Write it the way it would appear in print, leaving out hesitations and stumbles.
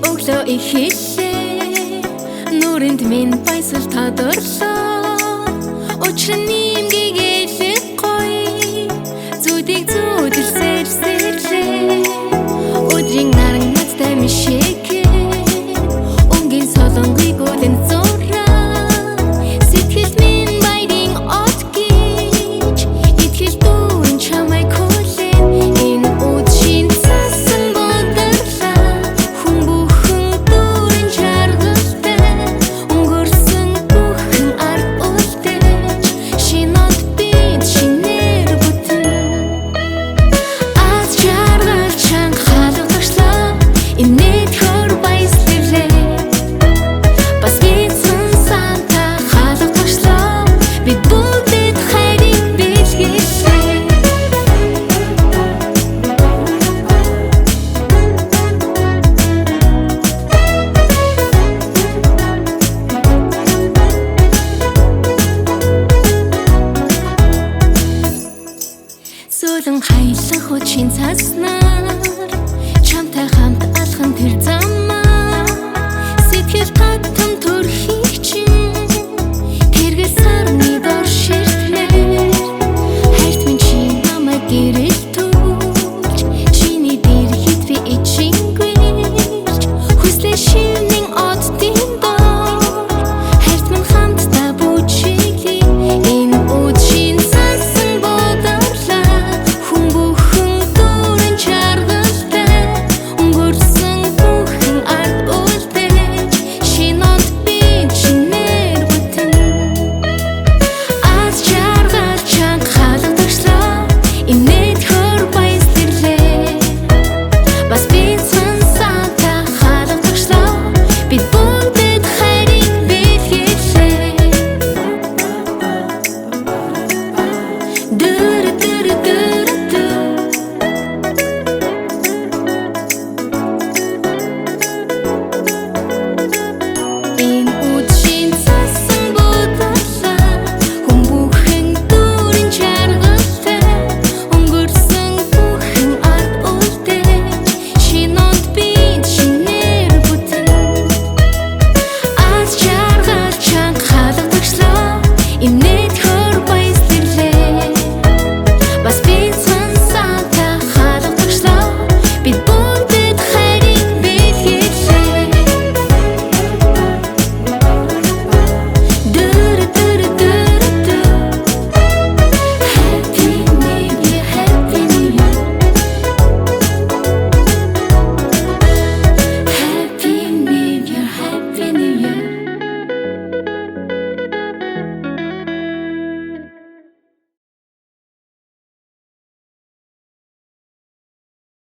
өглөө их хэлээ нүрэнд минь баясал тодорлоо учир нь нэмгийгээлэг гоё зүудийг зүудэлсээр сэрлээ өдрийн наран надтай мишэг өнгийн солонгыг үлэн зураа сэтгэл минь баярын от гэж итгэл дүүрэн чамайг хүлээн энэ үдшийн цасан бодарлаа хүн бүхэн дүүрэн чаргалтай өнгөрсөн бүхэн ард үлдээж шинод бид шинээр бүтэн аз жаргал чанга хаалгачлаа инээд хөр баяслалээ бас бидсэн санта хаалгачлаа бид бүгдэд хайрыг бэлгэлээ Сүлэн хаялах үчин цаснаар чамтай хамт алхан тэр замаа сэтгэл татам төрхийг чинь тэргэл сарны дор ширтлээ хайрт минь чи намайг